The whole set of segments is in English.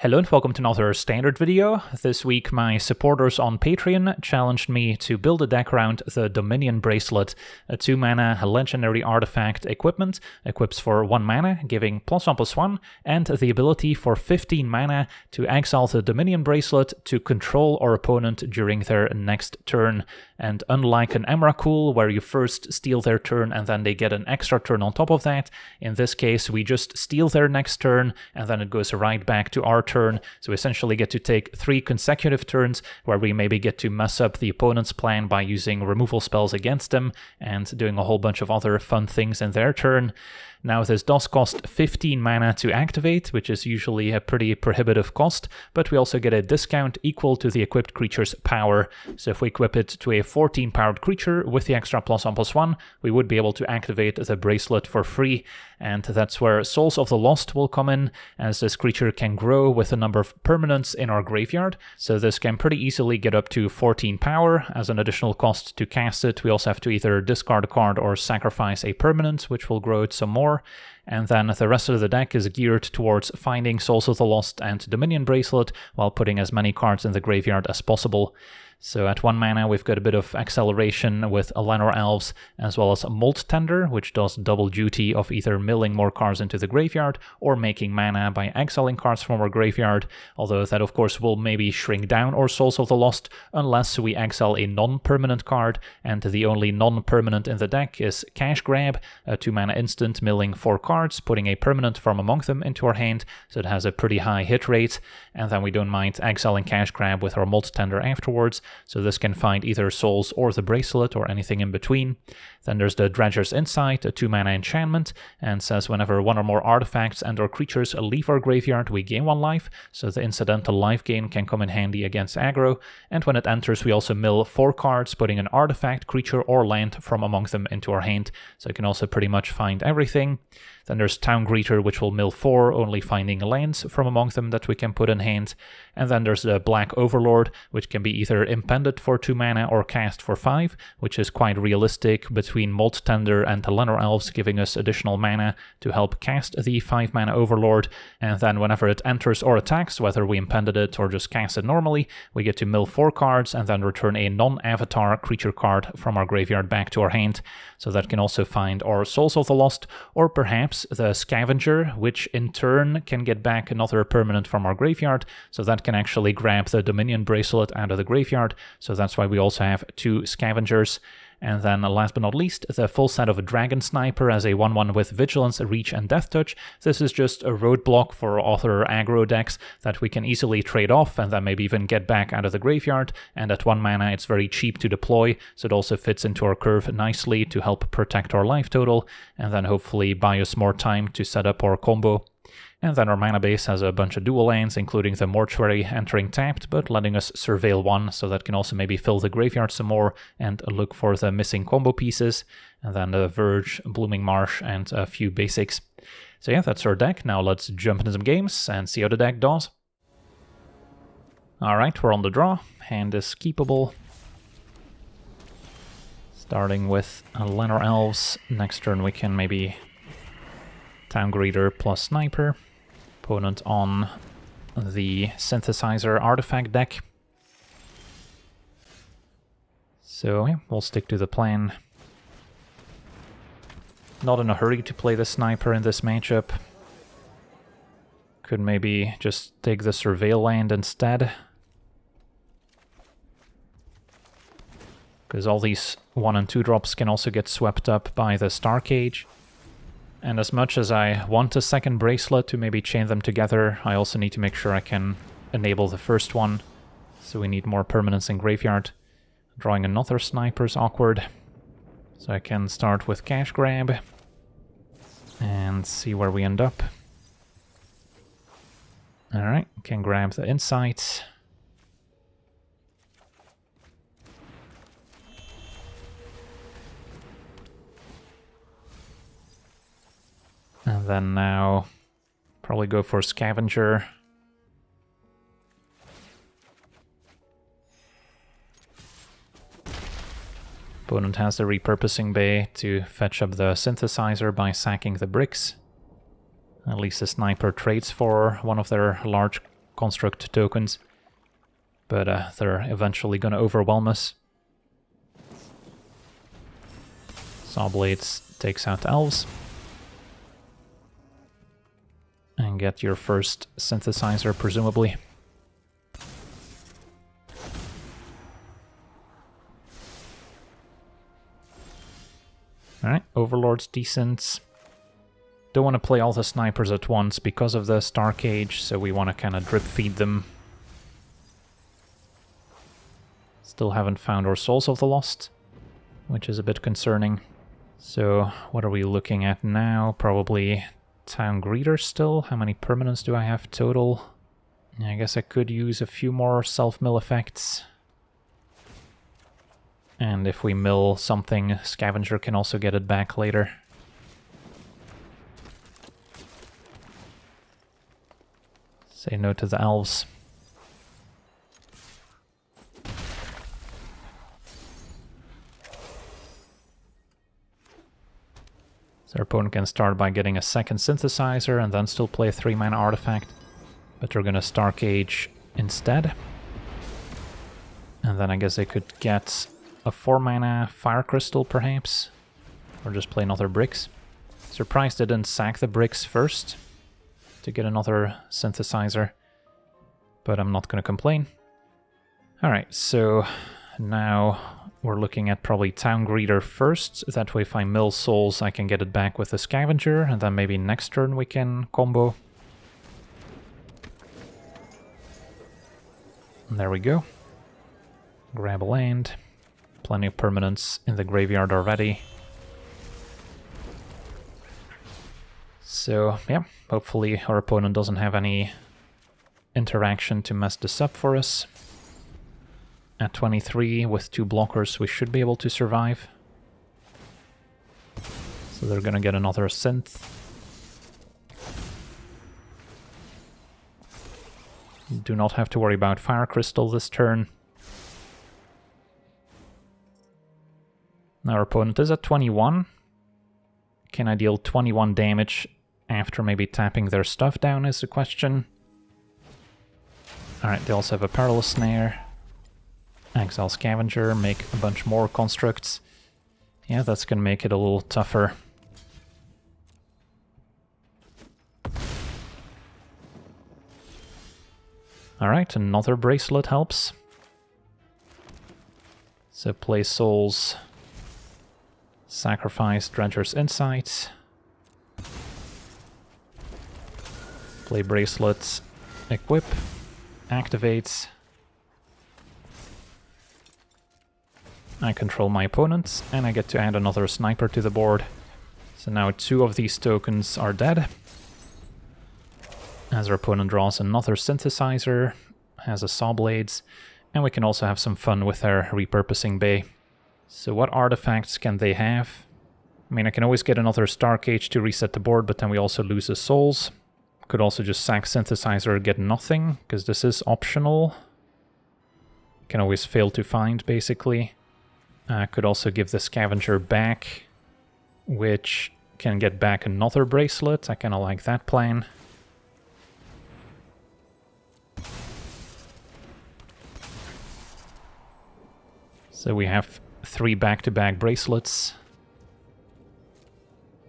Hello and welcome to another standard video. This week my supporters on Patreon challenged me to build a deck around the Dominion Bracelet, a 2-mana legendary artifact equipment, equips for 1 mana, giving +1/+1, and the ability for 15 mana to exile the Dominion Bracelet to control our opponent during their next turn. And unlike an Emrakul, where you first steal their turn and then they get an extra turn on top of that, in this case we just steal their next turn and then it goes right back to our turn. So we essentially get to take 3 consecutive turns where we maybe get to mess up the opponent's plan by using removal spells against them and doing a whole bunch of other fun things in their turn. Now this does cost 15 mana to activate, which is usually a pretty prohibitive cost, but we also get a discount equal to the equipped creature's power. So if we equip it to a 14 powered creature with the extra +1/+1, we would be able to activate the bracelet for free. And that's where Souls of the Lost will come in, as this creature can grow with a number of permanents in our graveyard. So this can pretty easily get up to 14 power. As an additional cost to cast it, we also have to either discard a card or sacrifice a permanent, which will grow it some more. And then the rest of the deck is geared towards finding Souls of the Lost and Dominion Bracelet while putting as many cards in the graveyard as possible. So at 1 mana we've got a bit of acceleration with Llanowar Elves, as well as Molt Tender, which does double duty of either milling more cards into the graveyard or making mana by exiling cards from our graveyard, although that of course will maybe shrink down our Souls of the Lost unless we exile a non-permanent card, and the only non-permanent in the deck is Cash Grab, a 2-mana instant milling 4 cards, putting a permanent from among them into our hand, so it has a pretty high hit rate, and then we don't mind exiling Cash Grab with our Molt Tender afterwards. So this can find either Souls or the Bracelet or anything in between. Then there's the Dredger's Insight, a 2-mana enchantment, and says whenever one or more artifacts and or creatures leave our graveyard, we gain 1 life, so the incidental life gain can come in handy against aggro. And when it enters, we also mill 4 cards, putting an artifact, creature, or land from among them into our hand, so it can also pretty much find everything. Then there's Town Greeter, which will mill 4, only finding lands from among them that we can put in hand. And then there's the Black Overlord, which can be either impended for 2 mana or cast for 5, which is quite realistic between Molt Tender and the Llanowar Elves, giving us additional mana to help cast the 5 mana Overlord. And then whenever it enters or attacks, whether we impended it or just cast it normally, we get to mill 4 cards and then return a non-avatar creature card from our graveyard back to our hand. So that can also find our Souls of the Lost, or perhaps the Scavenger, which in turn can get back another permanent from our graveyard, so that can actually grab the Dominion Bracelet out of the graveyard, so that's why we also have 2 Scavengers. And then last but not least, the full set of a Dragon Sniper as a 1/1 with Vigilance, Reach, and Death Touch. This is just a roadblock for other aggro decks that we can easily trade off and then maybe even get back out of the graveyard. And at 1 mana it's very cheap to deploy, so it also fits into our curve nicely to help protect our life total, and then hopefully buy us more time to set up our combo. And then our mana base has a bunch of dual lands, including the Mortuary entering tapped, but letting us surveil 1, so that can also maybe fill the graveyard some more and look for the missing combo pieces. And then the Verge, Blooming Marsh, and a few basics. So yeah, that's our deck. Now let's jump into some games and see how the deck does. Alright, we're on the draw. Hand is keepable. Starting with Llanowar Elves. Next turn we can maybe Town Greeter plus Sniper. Opponent on the Synthesizer artifact deck. So yeah, we'll stick to the plan. Not in a hurry to play the Sniper in this matchup. Could maybe just take the Surveil land instead. Because all these 1 and 2 drops can also get swept up by the Star Cage. And as much as I want a second bracelet to maybe chain them together, I also need to make sure I can enable the first one. So we need more permanents in graveyard. Drawing another Sniper is awkward. So I can start with Cash Grab and see where we end up. Alright, can grab the Insights. And then now, probably go for Scavenger. Opponent has the Repurposing Bay to fetch up the Synthesizer by sacking the bricks. At least the Sniper trades for one of their large construct tokens. But they're eventually going to overwhelm us. Saw Blades takes out the elves. And get your first synthesizer, presumably. Alright, Overlord's decent. Don't want to play all the snipers at once because of the Star Cage, so we want to kind of drip feed them. Still haven't found our Souls of the Lost, which is a bit concerning. So, what are we looking at now? Probably Town Greeter still. How many permanents do I have total? Yeah, I guess I could use a few more self-mill effects. And if we mill something, Scavenger can also get it back later. Say no to the elves. So our opponent can start by getting a second synthesizer and then still play a 3-mana artifact. But they're gonna Star Cage instead. And then I guess they could get a 4-mana Fire Crystal, perhaps? Or just play another Bricks. Surprised they didn't sack the Bricks first to get another synthesizer. But I'm not gonna complain. Alright, so now we're looking at probably Town Greeter first. That way if I mill souls, I can get it back with the Scavenger, and then maybe next turn we can combo. And there we go. Grab a land. Plenty of permanents in the graveyard already. So, yeah, hopefully our opponent doesn't have any interaction to mess this up for us. At 23, with 2 blockers, we should be able to survive. So they're gonna get another synth. Do not have to worry about Fire Crystal this turn. Our opponent is at 21. Can I deal 21 damage after maybe tapping their stuff down is the question. Alright, they also have a Perilous Snare. Exile Scavenger, make a bunch more constructs. Yeah, that's gonna make it a little tougher. Alright, another Bracelet helps. So play Souls. Sacrifice Dredger's Insight. Play Bracelets. Equip. Activate. I control my opponent, and I get to add another sniper to the board. So now 2 of these tokens are dead. As our opponent draws another synthesizer, has a Saw Blades, and we can also have some fun with our repurposing bay. So what artifacts can they have? I mean, I can always get another Star Cage to reset the board, but then we also lose the souls. Could also just sack synthesizer, get nothing, because this is optional. Can always fail to find, basically. Could also give the Scavenger back, which can get back another Bracelet. I kind of like that plan. So we have 3 back-to-back Bracelets.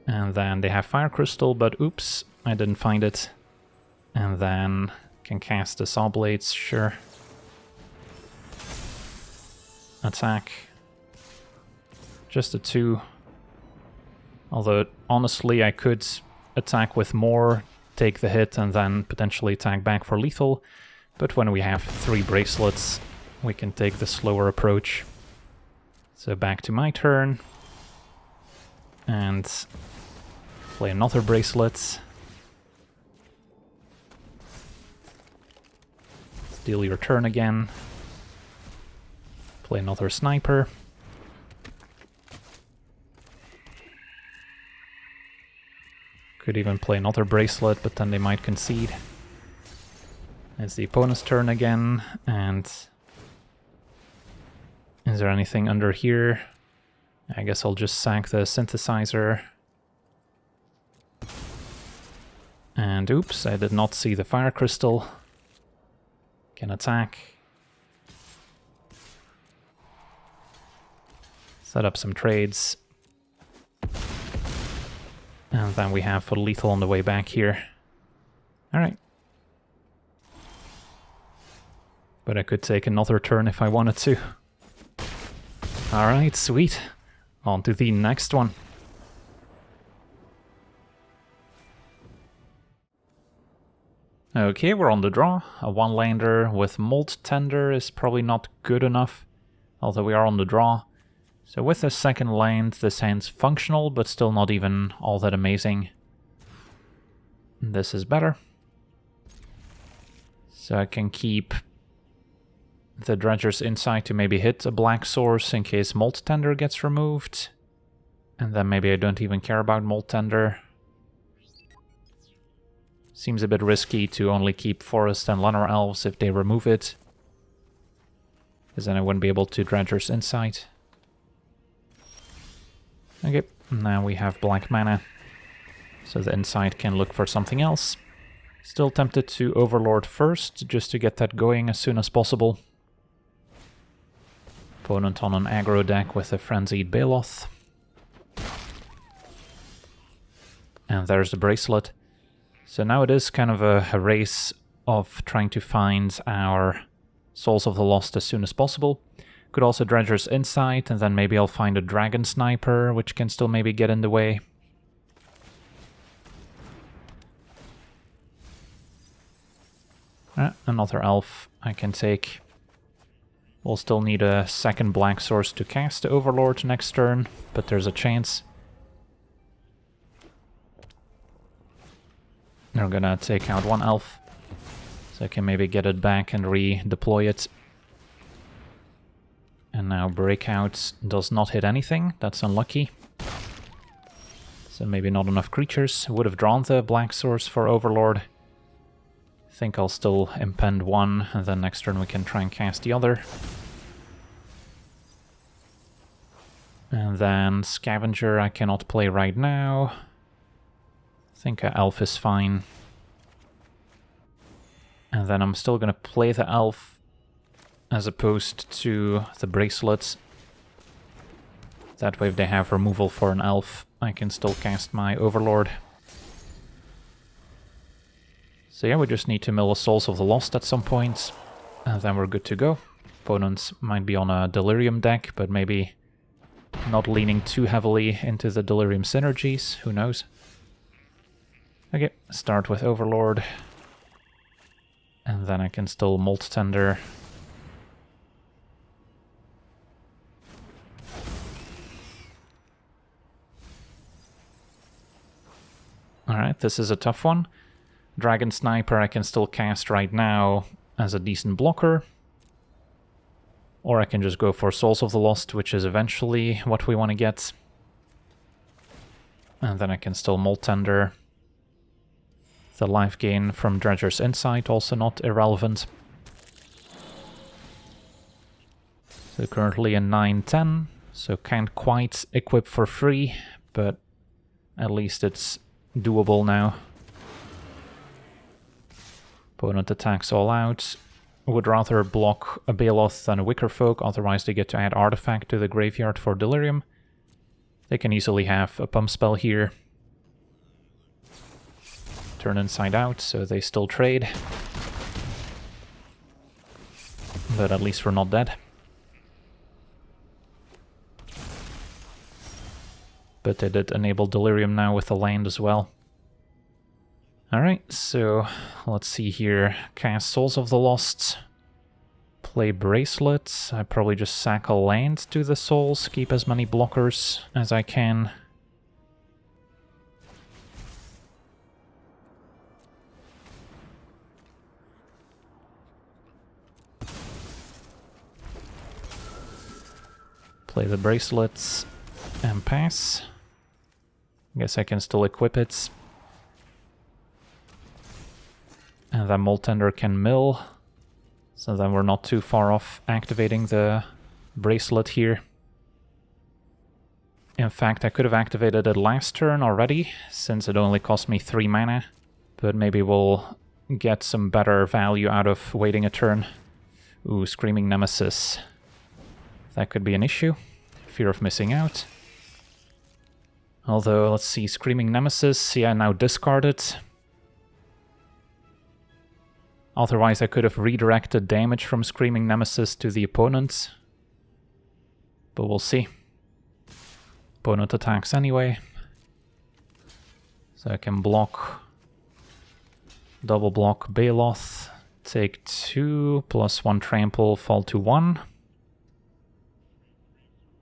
And then they have Fire Crystal, but oops, I didn't find it. And then can cast the Saw Blades, sure. Attack. Just a 2. Although, honestly, I could attack with more, take the hit, and then potentially attack back for lethal. But when we have 3 Bracelets, we can take the slower approach. So back to my turn. And play another Bracelet. Steal your turn again. Play another Sniper. Could even play another Bracelet, but then they might concede. It's the opponent's turn again, and is there anything under here? I guess I'll just sack the synthesizer. And oops, I did not see the Fire Crystal. Can attack. Set up some trades. And then we have for lethal on the way back here. Alright. But I could take another turn if I wanted to. Alright, sweet. On to the next one. Okay, we're on the draw. A one-lander with Molt Tender is probably not good enough, although we are on the draw. So with the second land, this hand's functional, but still not even all that amazing. This is better. So I can keep the Dredger's Insight to maybe hit a black source in case Molt Tender gets removed. And then maybe I don't even care about Molt Tender. Seems a bit risky to only keep Forest and Lunar Elves if they remove it. Because then I wouldn't be able to Dredger's Insight. Okay, now we have black mana. So the Insight can look for something else. Still tempted to Overlord first, just to get that going as soon as possible. Opponent on an aggro deck with a Frenzied Baloth. And there's the Bracelet. So now it is kind of a race of trying to find our Souls of the Lost as soon as possible. Could also Dredger's Insight, and then maybe I'll find a Dragon Sniper, which can still maybe get in the way. Another elf I can take. We'll still need a second black source to cast the Overlord next turn, but there's a chance. We're gonna take out one elf, so I can maybe get it back and redeploy it. And now Breakout does not hit anything, that's unlucky. So maybe not enough creatures. Would have drawn the black source for Overlord. Think I'll still impend one, and then next turn we can try and cast the other. And then Scavenger I cannot play right now. I think an elf is fine. And then I'm still gonna play the elf as opposed to the bracelets. That way if they have removal for an elf, I can still cast my Overlord. So yeah, we just need to mill a Souls of the Lost at some point, and then we're good to go. Opponents might be on a Delirium deck, but maybe not leaning too heavily into the Delirium synergies, who knows. Okay, start with Overlord. And then I can still Molt Tender. Alright, this is a tough one. Dragon Sniper I can still cast right now as a decent blocker. Or I can just go for Souls of the Lost, which is eventually what we want to get. And then I can still Molt Tender. The life gain from Dredger's Insight also not irrelevant. So currently in 9-10, so can't quite equip for free, but at least it's doable now. Opponent attacks all out. Would rather block a Baloth than a Wicker Folk, otherwise they get to add Artifact to the graveyard for Delirium. They can easily have a pump spell here. Turn inside out, so they still trade. But at least we're not dead. But they did enable Delirium now with the land as well. Alright, so let's see here. Cast Souls of the Lost. Play Bracelets. I probably just sack a land to the Souls, keep as many blockers as I can. Play the Bracelets and pass. I guess I can still equip it. And then Molt Tender can mill. So then we're not too far off activating the Bracelet here. In fact, I could have activated it last turn already, since it only cost me 3 mana. But maybe we'll get some better value out of waiting a turn. Ooh, Screaming Nemesis. That could be an issue. Fear of missing out. Although, let's see, Screaming Nemesis, yeah, now discarded. Otherwise, I could have redirected damage from Screaming Nemesis to the opponent. But we'll see. Opponent attacks anyway. So I can block, double block Baloth, take 2, plus 1 trample, fall to 1.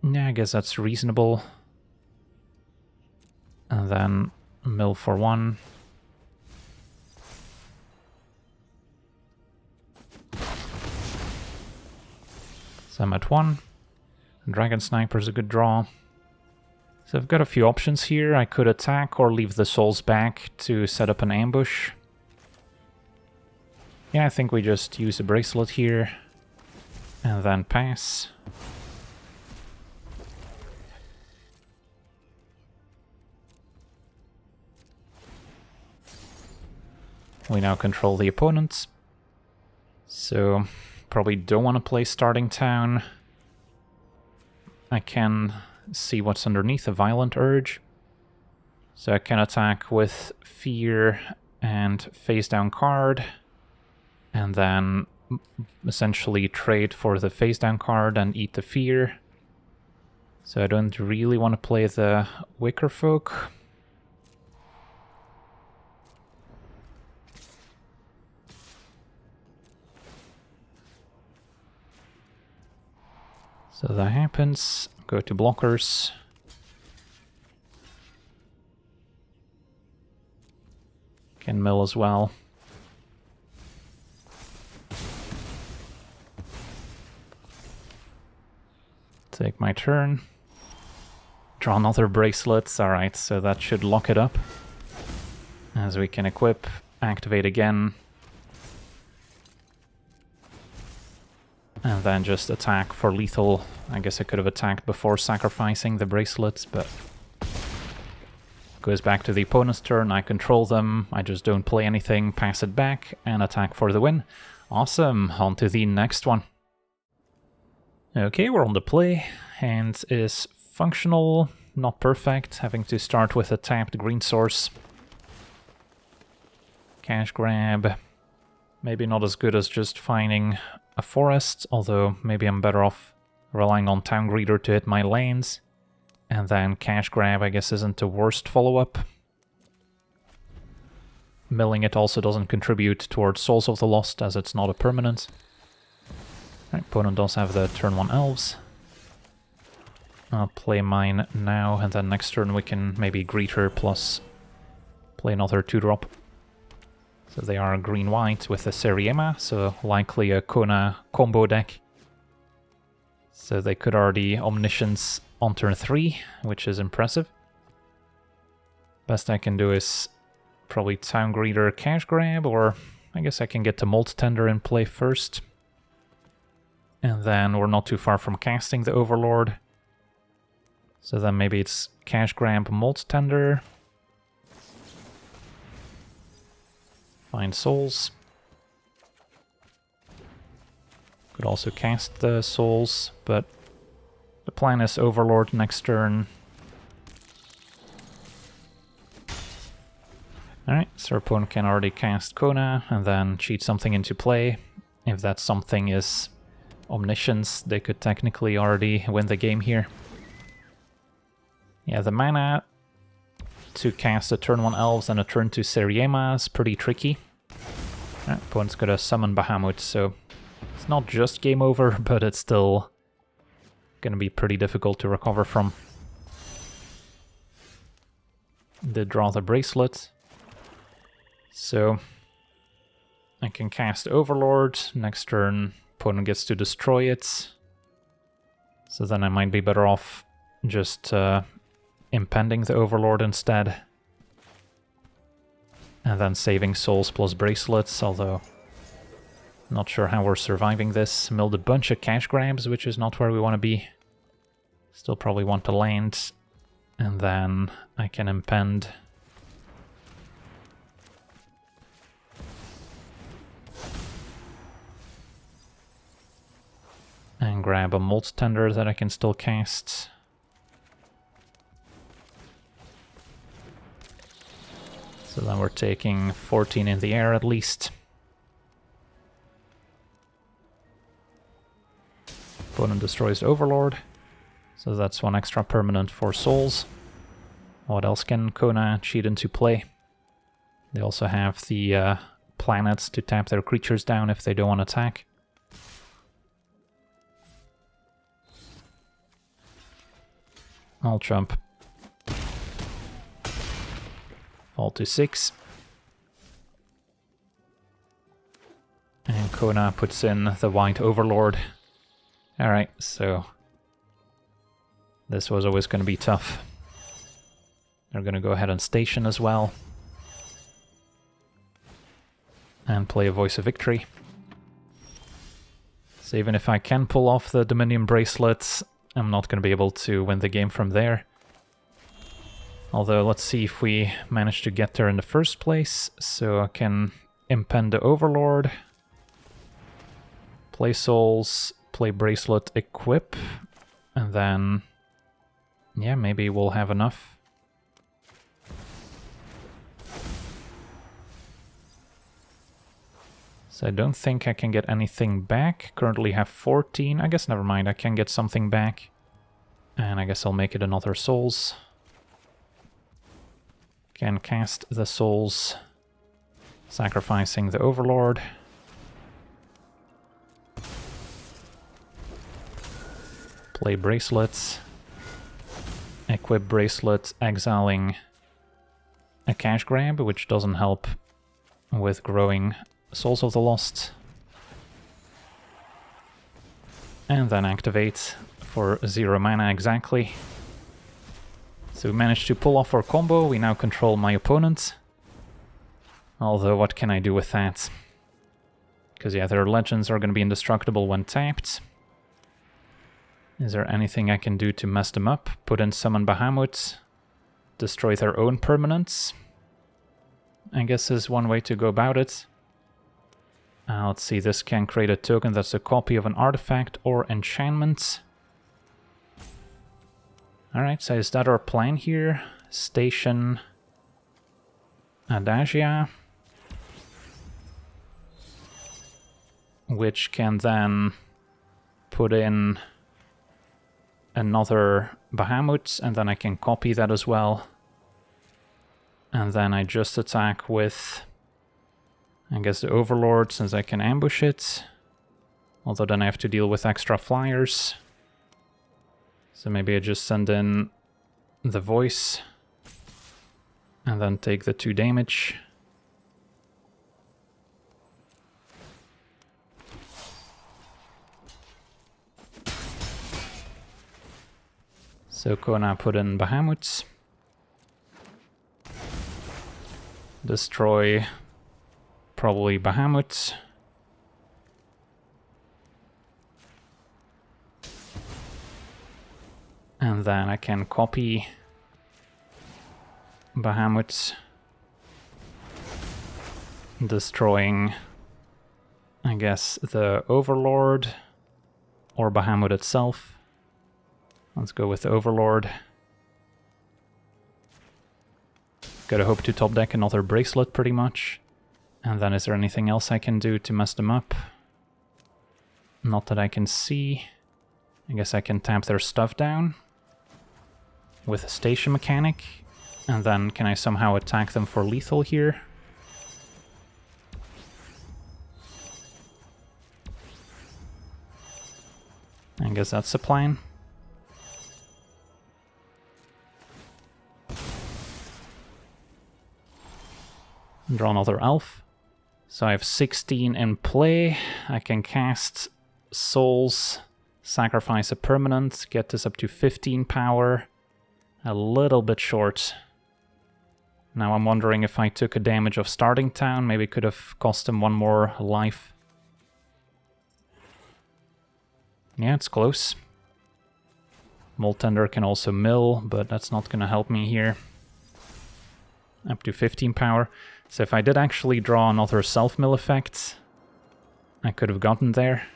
Yeah, I guess that's reasonable. And then mill for 1. So I'm at 1. Dragon Sniper's a good draw. So I've got a few options here. I could attack or leave the souls back to set up an ambush. Yeah, I think we just use a bracelet here and then pass. We now control the opponents. So probably don't want to play Starting Town. I can see what's underneath, a Violent Urge. So I can attack with Fear and face down card, and then essentially trade for the face down card and eat the Fear. So I don't really want to play the Wicker Folk. So that happens. Go to blockers. Can mill as well. Take my turn. Draw another bracelet. Alright, so that should lock it up. As we can equip, activate again. And then just attack for lethal. I guess I could have attacked before sacrificing the bracelets, but... Goes back to the opponent's turn, I control them, I just don't play anything, pass it back, and attack for the win. Awesome, on to the next one. Okay, we're on the play. Hand is functional, not perfect, having to start with a tapped green source. Cash grab. Maybe not as good as just finding a forest, although maybe I'm better off relying on Town Greeter to hit my lanes. And then cash grab, I guess, isn't the worst follow-up. Milling it also doesn't contribute towards Souls of the Lost, as it's not a permanent. Right, opponent does have the turn 1 elves. I'll play mine now, and then next turn we can maybe Greeter plus play another 2-drop. So they are green-white with a Seriema, so likely a Kona combo deck. So they could already Omniscience on turn 3, which is impressive. Best I can do is probably Town Greeter Cash Grab, or I guess I can get the Molt Tender in play first. And then we're not too far from casting the Overlord. So then maybe it's Cash Grab, Molt Tender. Find souls. Could also cast the souls, but the plan is Overlord next turn. Alright, so our opponent can already cast Kona and then cheat something into play. If that something is Omniscience, they could technically already win the game here. Yeah, the mana to cast a turn 1 elves and a turn 2 Seriema is pretty tricky. Opponent's got to summon Bahamut, so it's not just game over, but it's still gonna be pretty difficult to recover from. Did draw the bracelet, so I can cast Overlord. Next turn, opponent gets to destroy it. So then I might be better off just impending the Overlord instead. And then saving souls plus bracelets, although not sure how we're surviving this. Milled a bunch of cash grabs, which is not where we want to be. Still probably want to land. And then I can impend. And grab a Molt Tender that I can still cast. So then we're taking 14 in the air at least. Opponent destroys the Overlord. So that's one extra permanent for souls. What else can Kona cheat into play? They also have the planets to tap their creatures down if they don't want to attack. I'll jump. Fall to 6. And Kona puts in the White Overlord. Alright, so this was always going to be tough. They're going to go ahead and station as well. And play a Voice of Victory. So even if I can pull off the Dominion Bracelet, I'm not going to be able to win the game from there. Although, let's see if we manage to get there in the first place. So I can impend the Overlord. Play Souls, play Bracelet, equip. And then, yeah, maybe we'll have enough. So I don't think I can get anything back. Currently have 14. I guess never mind, I can get something back. And I guess I'll make it another Souls. Can cast the Souls, sacrificing the Overlord. Play Bracelets. Equip Bracelet, exiling a cash grab, which doesn't help with growing Souls of the Lost. And then activate for 0 mana exactly. So we managed to pull off our combo. We now control my opponent. Although, what can I do with that? Because, yeah, their legends are going to be indestructible when tapped. Is there anything I can do to mess them up? Put in Summon Bahamut. Destroy their own permanents. I guess is one way to go about it. Let's see, this can create a token that's a copy of an artifact or enchantment. Alright, so is that our plan here? Station Adagia, which can then put in another Bahamut, and then I can copy that as well. And then I just attack with, I guess, the Overlord, since I can ambush it. Although then I have to deal with extra flyers. So maybe I just send in the Voice. And then take the 2 damage. So Kona put in Bahamut. Destroy probably Bahamut. And then I can copy Bahamut, destroying, I guess, the Overlord or Bahamut itself. Let's go with the Overlord. Gotta hope to top deck another Bracelet pretty much. And then is there anything else I can do to mess them up? Not that I can see. I guess I can tap their stuff down with a station mechanic. And then can I somehow attack them for lethal here? I guess that's the plan. Draw another elf. So I have 16 in play. I can cast Souls, sacrifice a permanent, get this up to 15 power. A little bit short. Now I'm wondering if I took a damage of starting town, maybe could have cost him 1 more life. Yeah, it's close. Moltender can also mill, but that's not going to help me here. Up to 15 power. So if I did actually draw another self-mill effect, I could have gotten there.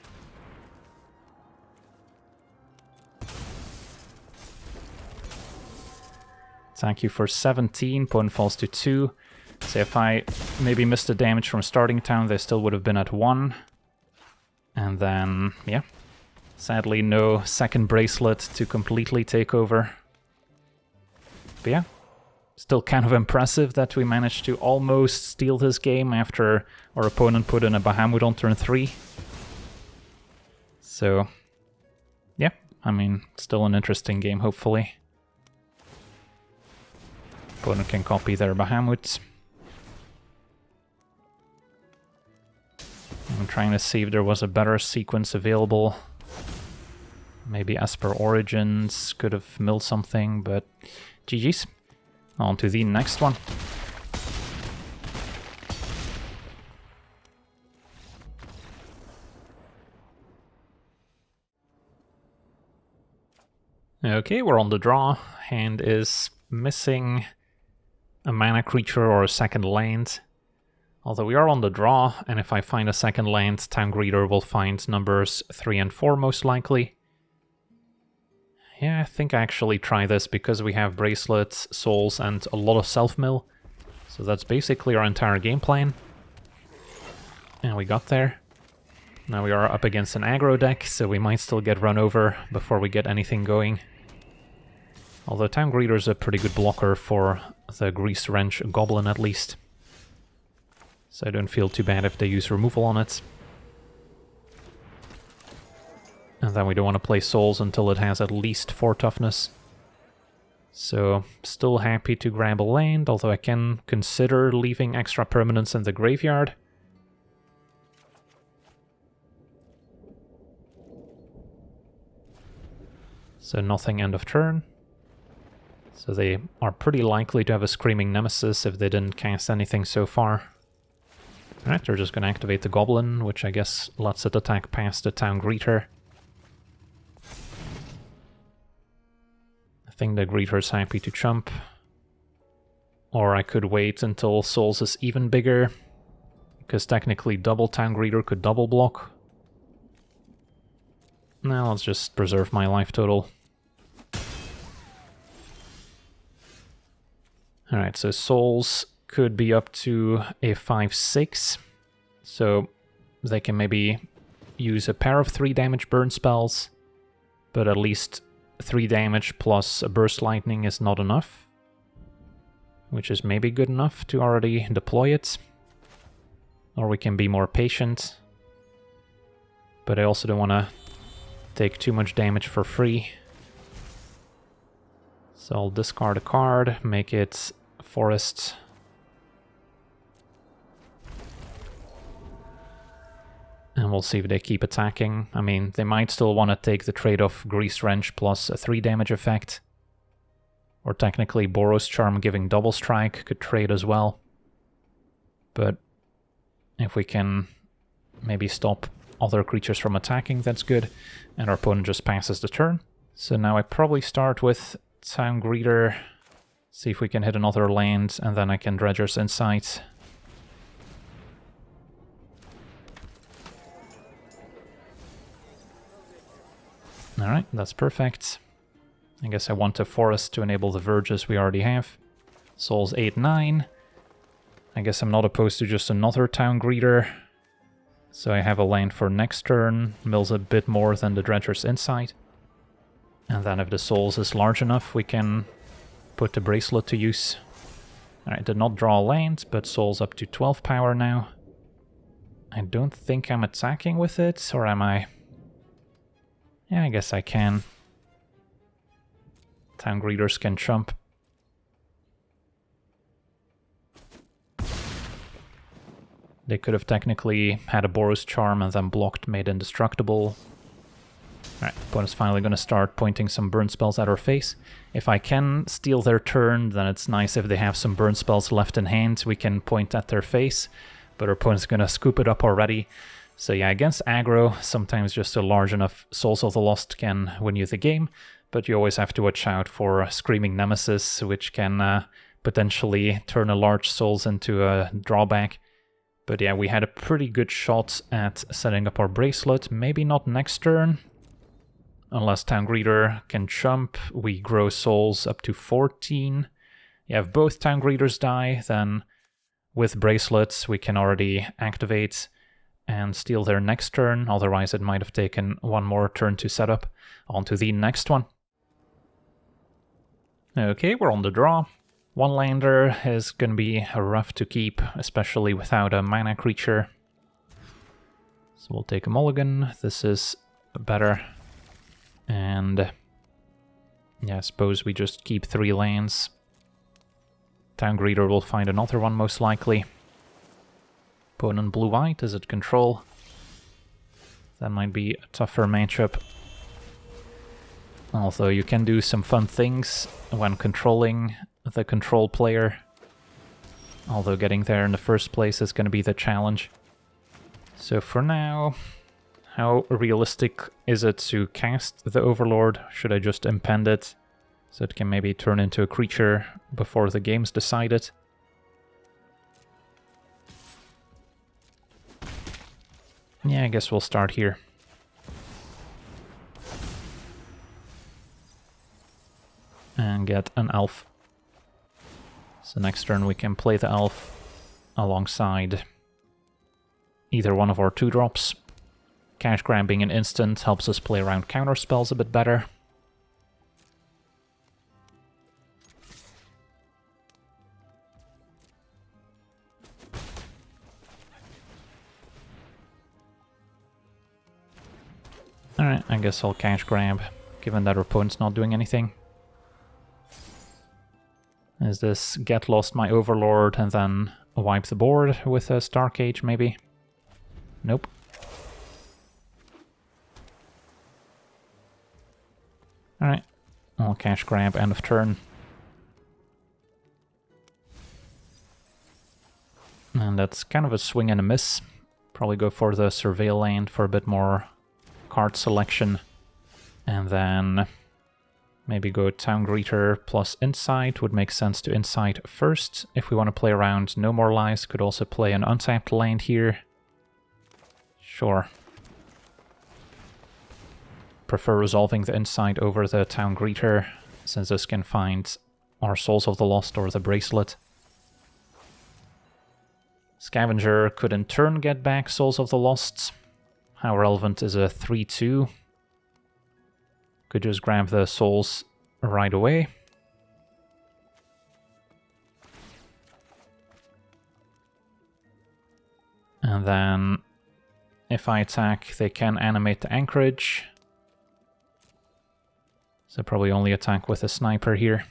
Attack you for 17, opponent falls to 2. So if I maybe missed the damage from starting town, they still would have been at 1. And then, yeah. Sadly, no second bracelet to completely take over. But yeah, still kind of impressive that we managed to almost steal this game after our opponent put in a Bahamut on turn 3. So, yeah, I mean, still an interesting game, hopefully. Opponent can copy their Bahamut. I'm trying to see if there was a better sequence available. Maybe Esper Origins could have milled something, but GG's. On to the next one. Okay, we're on the draw. Hand is missing a mana creature or a second land. Although we are on the draw, and if I find a second land, Town Greeter will find numbers 3 and 4 most likely. Yeah, I think I actually try this because we have bracelets, souls, and a lot of self-mill. So that's basically our entire game plan. And we got there. Now we are up against an aggro deck, so we might still get run over before we get anything going. Although Town Greeter is a pretty good blocker for the Grease Wrench Goblin at least. So I don't feel too bad if they use removal on it. And then we don't want to play Souls until it has at least 4 toughness. So, still happy to grab a land, although I can consider leaving extra permanents in the graveyard. So nothing end of turn. So they are pretty likely to have a Screaming Nemesis if they didn't cast anything so far. Alright, they're just going to activate the Goblin, which I guess lets it attack past the Town Greeter. I think the Greeter's happy to chump. Or I could wait until Souls is even bigger, because technically double Town Greeter could double block. Now let's just preserve my life total. Alright, so Souls could be up to a 5/6, so they can maybe use a pair of 3 damage burn spells, but at least 3 damage plus a burst lightning is not enough, which is maybe good enough to already deploy it. Or we can be more patient, but I also don't want to take too much damage for free. So I'll discard a card, make it Forest. And we'll see if they keep attacking. I mean, they might still want to take the trade-off Grease Wrench plus a 3 damage effect. Or technically Boros Charm giving double strike could trade as well. But if we can maybe stop other creatures from attacking, that's good. And our opponent just passes the turn. So now I probably start with Town Greeter, see if we can hit another land, and then I can Dredger's Insight. Alright, that's perfect. I guess I want a forest to enable the verges we already have. Souls 8/9. I guess I'm not opposed to just another Town Greeter. So I have a land for next turn, mills a bit more than the Dredger's Insight. And then if the Souls is large enough, we can put the Bracelet to use. Alright, did not draw a land, but Souls up to 12 power now. I don't think I'm attacking with it, or am I? Yeah, I guess I can. Town Greeters can chump. They could have technically had a Boros Charm and then blocked, made indestructible. Alright, opponent's finally going to start pointing some burn spells at our face. If I can steal their turn, then it's nice if they have some burn spells left in hand, we can point at their face. But our opponent's going to scoop it up already. So yeah, against aggro, sometimes just a large enough Souls of the Lost can win you the game. But you always have to watch out for Screaming Nemesis, which can potentially turn a large Souls into a drawback. But yeah, we had a pretty good shot at setting up our Bracelet. Maybe not next turn. Unless Town Greeter can chump, we grow Souls up to 14. Yeah, if both Town Greeters die, then with Bracelets we can already activate and steal their next turn, otherwise it might have taken one more turn to set up. On to the next one. Okay, we're on the draw. One lander is going to be rough to keep, especially without a mana creature. So we'll take a mulligan. This is better. And yeah, I suppose we just keep 3 lands. Town Greeter will find another one most likely. Opponent blue-white, is it control? That might be a tougher matchup. Although you can do some fun things when controlling the control player. Although getting there in the first place is going to be the challenge. So for now, how realistic is it to cast the Overlord? Should I just impend it so it can maybe turn into a creature before the game's decided? Yeah, I guess we'll start here. And get an elf. So next turn we can play the elf alongside either one of our 2-drops. Cash Grab being an instant helps us play around counter spells a bit better. Alright, I guess I'll Cash Grab, given that our opponent's not doing anything. Is this get lost my Overlord and then wipe the board with a Stark Age, maybe? Nope. Alright, I'll Cash Grab, end of turn. And that's kind of a swing and a miss. Probably go for the Surveil land for a bit more card selection. And then maybe go Town Greeter plus Insight. Would make sense to Insight first. If we want to play around No More Lies, could also play an untapped land here. Sure. Prefer resolving the Insight over the Town Greeter, since this can find our Souls of the Lost or the Bracelet. Scavenger could in turn get back Souls of the Lost. How relevant is a 3-2? Could just grab the souls right away. And then if I attack, they can animate the Anchorage. So probably only attack with a sniper here.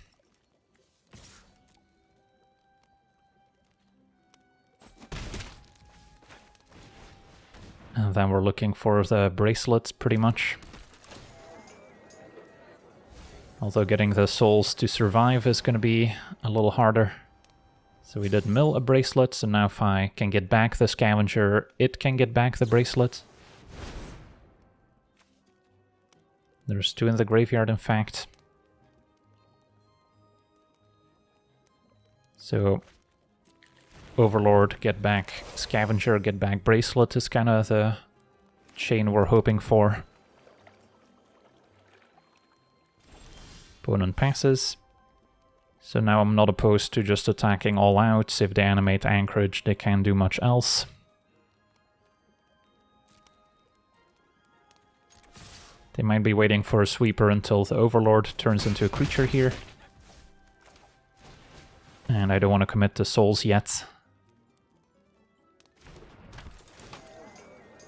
And then we're looking for the bracelets, pretty much. Although getting the souls to survive is going to be a little harder. So we did mill a bracelet, so now if I can get back the Scavenger, it can get back the bracelet. There's 2 in the graveyard, in fact. So Overlord, get back Scavenger, get back Bracelet is kind of the chain we're hoping for. Opponent passes. So now I'm not opposed to just attacking all out. If they animate Anchorage, they can't do much else. They might be waiting for a sweeper until the Overlord turns into a creature here. And I don't want to commit to souls yet.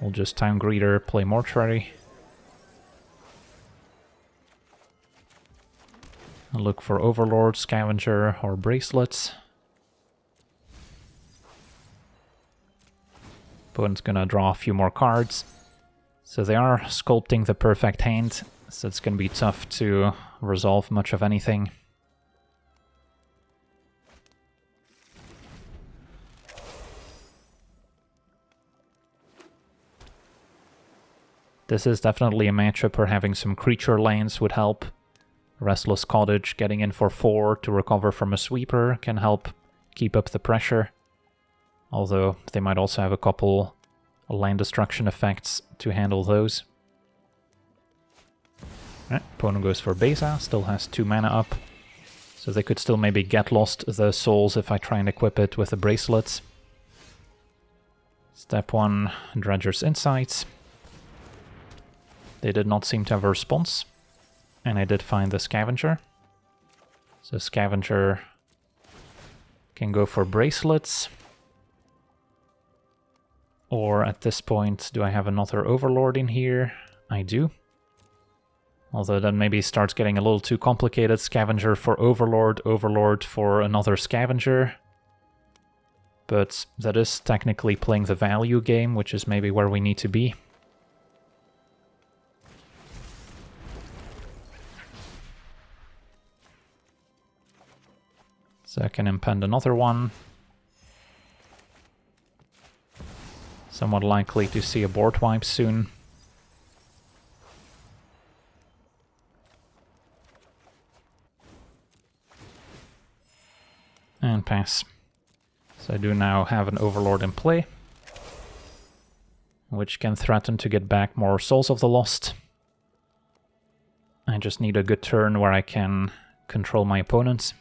We'll just Town Greeter, play Mortuary. I'll look for Overlord, Scavenger, or Bracelets. Opponent's gonna draw a few more cards. So they are sculpting the perfect hand, so it's gonna be tough to resolve much of anything. This is definitely a matchup where having some creature lands would help. Restless Cottage getting in for 4 to recover from a sweeper can help keep up the pressure. Although they might also have a couple land destruction effects to handle those. Right, opponent goes for Beza, still has 2 mana up. So So they could still maybe get lost the souls if I try and equip it with the bracelets. Step 1, Dredger's Insights. They did not seem to have a response. And I did find the Scavenger. So Scavenger can go for bracelets. Or at this point, do I have another Overlord in here? I do. Although that maybe starts getting a little too complicated. Scavenger for Overlord, Overlord for another Scavenger. But that is technically playing the value game, which is maybe where we need to be. So I can impend another one. Somewhat likely to see a board wipe soon. And pass. So I do now have an Overlord in play, which can threaten to get back more Souls of the Lost. I just need a good turn where I can control my opponents.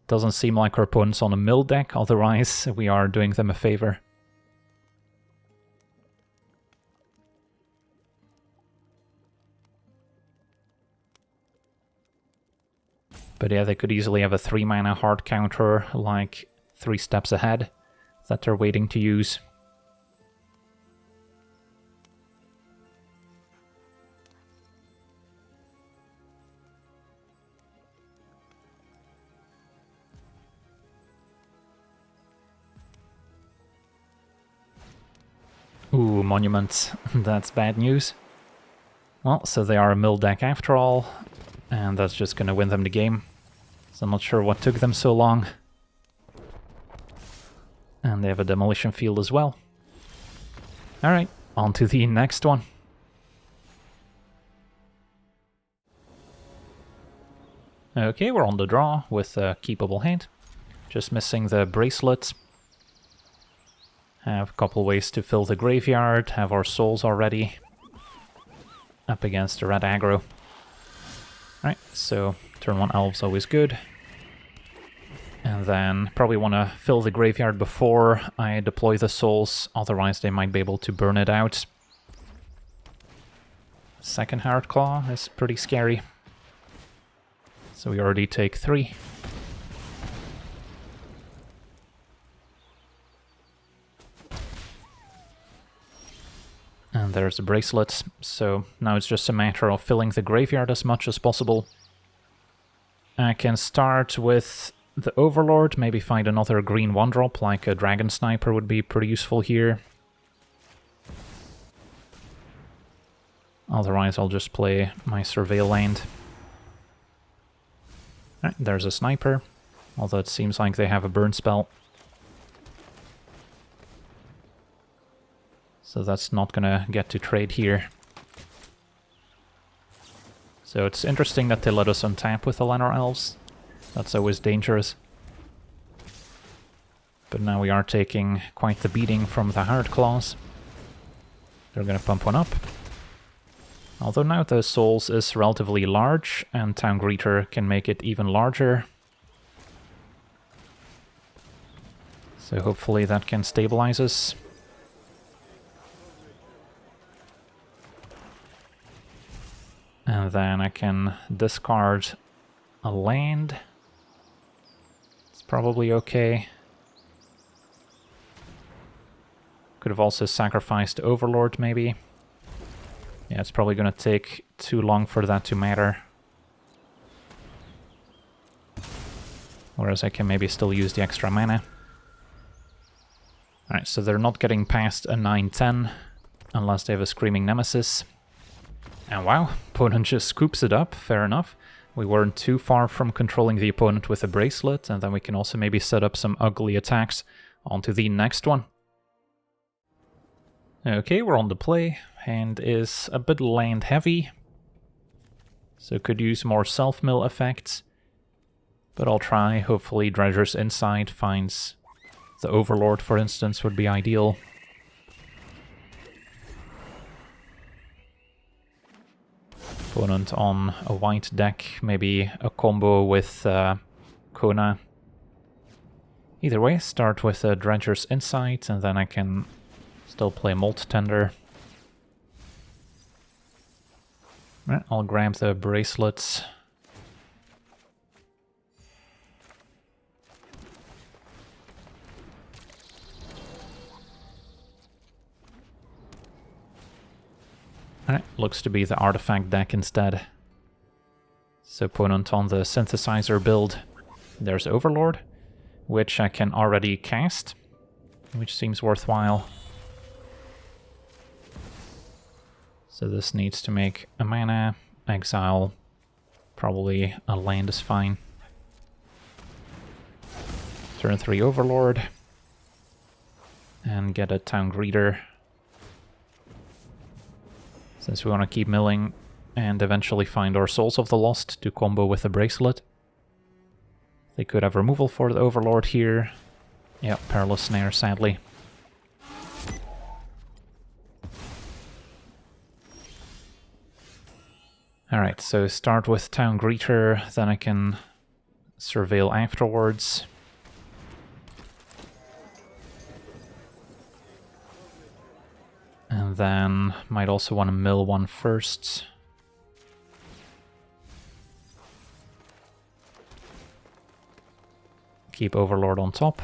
Doesn't seem like our opponent's on a mill deck, otherwise we are doing them a favor. But yeah, they could easily have a 3-mana hard counter, like 3 steps ahead, that they're waiting to use. Ooh, Monument. That's bad news. Well, so they are a mill deck after all, and that's just gonna win them the game. So I'm not sure what took them so long. And they have a Demolition Field as well. Alright, on to the next one. Okay, we're on the draw with a keepable hand. Just missing the bracelets. Have a couple ways to fill the graveyard, have our souls already. Up against the red aggro. Right, so turn 1 Elves always good. And then probably want to fill the graveyard before I deploy the souls, otherwise they might be able to burn it out. Second Hard Claw is pretty scary. So we already take 3. And there's the bracelets, so now it's just a matter of filling the graveyard as much as possible. I can start with the Overlord, maybe find another green 1-drop, like a Dragon Sniper would be pretty useful here. Otherwise I'll just play my Surveil land. Right, there's a Sniper, although it seems like they have a burn spell. So that's not gonna get to trade here. So it's interesting that they let us untap with the Llanowar Elves. That's always dangerous. But now we are taking quite the beating from the Hard Claws. They're gonna pump one up. Although now the Souls is relatively large, and Town Greeter can make it even larger. So hopefully that can stabilize us. And then I can discard a land. It's probably okay. Could have also sacrificed Overlord, maybe. Yeah, it's probably gonna take too long for that to matter. Whereas I can maybe still use the extra mana. Alright, so they're not getting past a 9-10 unless they have a Screaming Nemesis. And wow, opponent just scoops it up, fair enough. We weren't too far from controlling the opponent with a bracelet, and then we can also maybe set up some ugly attacks. On to the next one. Okay, we're on the play. Hand is a bit land heavy, so could use more self-mill effects. But I'll try. Hopefully Dredger's Insight finds the Overlord, for instance, would be ideal. Opponent on a white deck, maybe a combo with Kona. Either way, start with a Dredger's Insight, and then I can still play Molt Tender. Right, I'll grab the bracelets. Alright, looks to be the artifact deck instead. So opponent on the synthesizer build. There's Overlord, which I can already cast, which seems worthwhile. So this needs to make a mana, exile, probably a land is fine. Turn 3 Overlord, and get a Town Greeter. Since we want to keep milling and eventually find our Souls of the Lost to combo with the Bracelet. They could have removal for the Overlord here. Yep, Perilous Snare, sadly. Alright, so start with Town Greeter, then I can surveil afterwards. And then might also want to mill one first. Keep Overlord on top.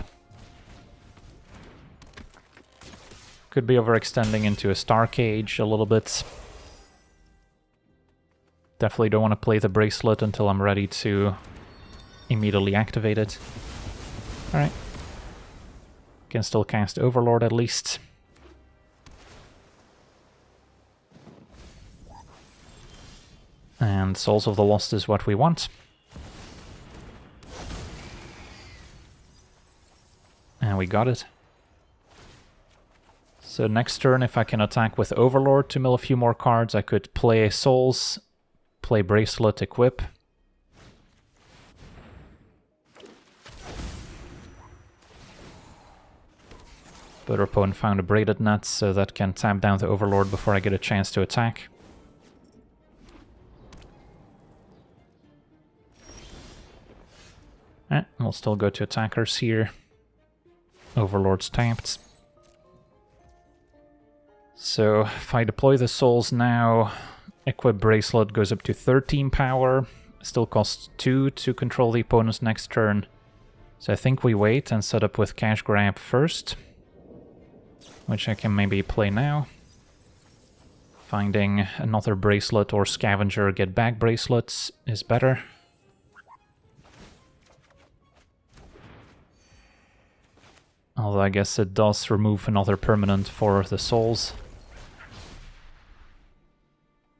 Could be overextending into a Star Cage a little bit. Definitely don't want to play the Bracelet until I'm ready to immediately activate it. Alright. Can still cast Overlord at least. And Souls of the Lost is what we want. And we got it. So next turn, if I can attack with Overlord to mill a few more cards, I could play Souls, play Bracelet, equip. But our opponent found a Braided Net, so that can tap down the Overlord before I get a chance to attack. We'll still go to attackers here. Overlord's tapped. So if I deploy the Souls now, equip Bracelet goes up to 13 power. Still costs 2 to control the opponent's next turn. So I think we wait and set up with Cash Grab first, which I can maybe play now. Finding another Bracelet or Scavenger get back bracelets is better. Although I guess it does remove another permanent for the Souls.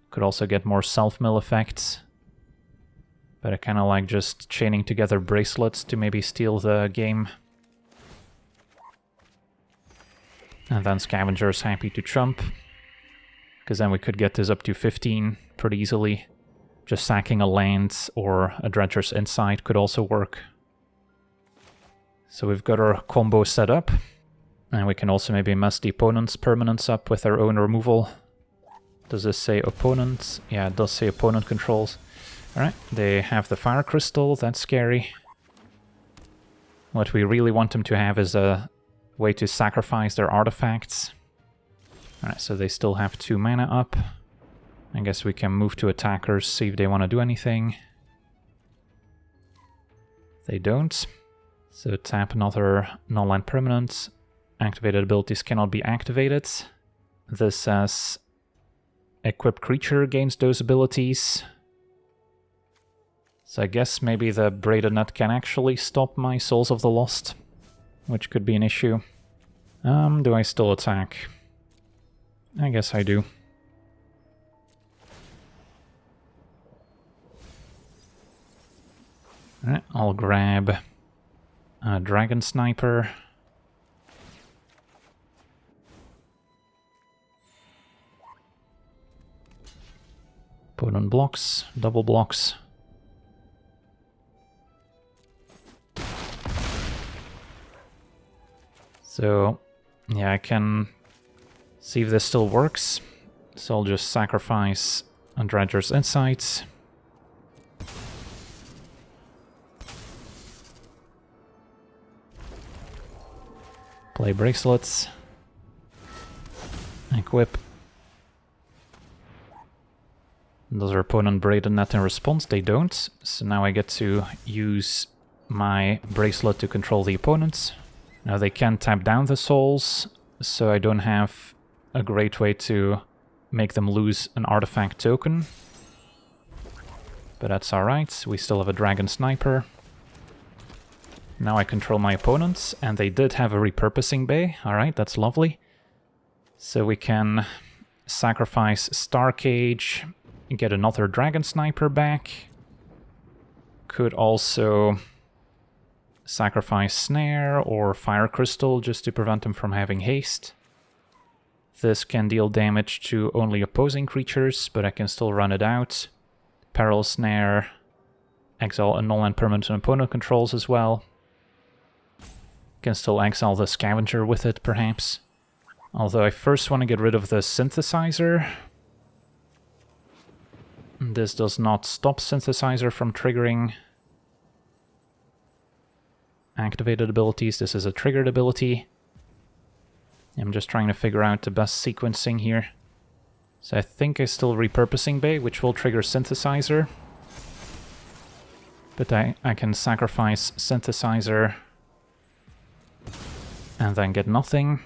Could also get more self-mill effects. But I kind of like just chaining together bracelets to maybe steal the game. And then Scavenger's happy to trump. Because then we could get this up to 15 pretty easily. Just sacking a land or a Dredger's Insight could also work. So we've got our combo set up, and we can also maybe mess the opponent's permanents up with our own removal. Does this say opponent? Yeah, it does say opponent controls. Alright, they have the Fire Crystal, that's scary. What we really want them to have is a way to sacrifice their artifacts. Alright, so they still have 2 mana up. I guess we can move to attackers, see if they want to do anything. They don't. So tap another non-land permanent. Activated abilities cannot be activated. This says equipped creature gains those abilities. So I guess maybe the Braided Net can actually stop my Souls of the Lost, which could be an issue. Do I still attack? I guess I do. Alright, I'll grab Dragon Sniper. Opponent blocks, double blocks. So, yeah, I can see if this still works. So I'll just sacrifice on Dredger's Insights. Play Bracelets. Equip. Does our opponent braid a net in response? They don't. So now I get to use my bracelet to control the opponents. Now they can tap down the souls, so I don't have a great way to make them lose an artifact token. But that's alright, we still have a Dragon Sniper. Now I control my opponents, and they did have a repurposing bay. Alright, that's lovely. So we can sacrifice Star Cage, get another Dragon Sniper back. Could also sacrifice Snare or Fire Crystal just to prevent him from having haste. This can deal damage to only opposing creatures, but I can still run it out. Peril Snare, exile a null and permanent opponent controls as well. Can still exile the Scavenger with it, perhaps. Although I first want to get rid of the Synthesizer. This does not stop Synthesizer from triggering activated abilities. This is a triggered ability. I'm just trying to figure out the best sequencing here. So I think I still repurposing Bay, which will trigger Synthesizer. But I can sacrifice Synthesizer and then get nothing.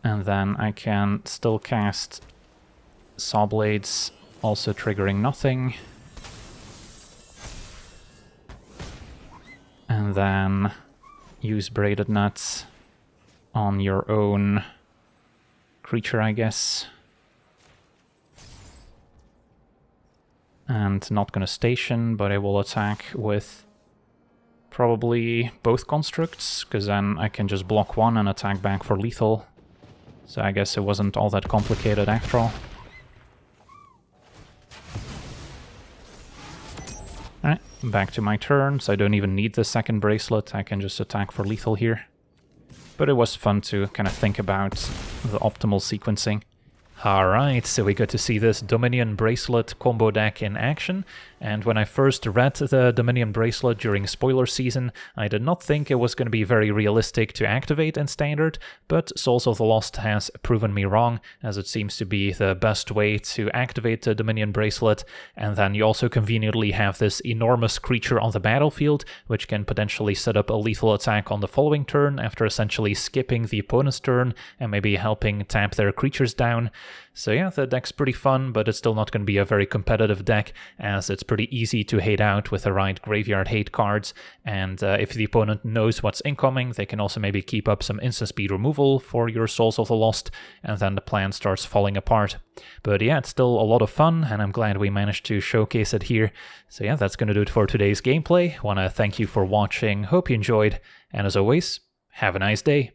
And then I can still cast Saw Blades, also triggering nothing. And then use Braided Nuts on your own creature, I guess. And not gonna station, but I will attack with probably both constructs, because then I can just block one and attack back for lethal. So I guess it wasn't all that complicated after all. Alright, back to my turn, so I don't even need the second bracelet, I can just attack for lethal here. But it was fun to kind of think about the optimal sequencing. Alright, so we got to see this Dominion Bracelet combo deck in action, and when I first read the Dominion Bracelet during spoiler season, I did not think it was going to be very realistic to activate in Standard, but Souls of the Lost has proven me wrong, as it seems to be the best way to activate the Dominion Bracelet, and then you also conveniently have this enormous creature on the battlefield, which can potentially set up a lethal attack on the following turn after essentially skipping the opponent's turn and maybe helping tap their creatures down. So yeah, the deck's pretty fun, but it's still not going to be a very competitive deck, as it's pretty easy to hate out with the right graveyard hate cards, and if the opponent knows what's incoming, they can also maybe keep up some instant speed removal for your Souls of the Lost, and then the plan starts falling apart. But yeah, it's still a lot of fun, and I'm glad we managed to showcase it here. So yeah, that's going to do it for today's gameplay. Want to thank you for watching, hope you enjoyed, and as always, have a nice day.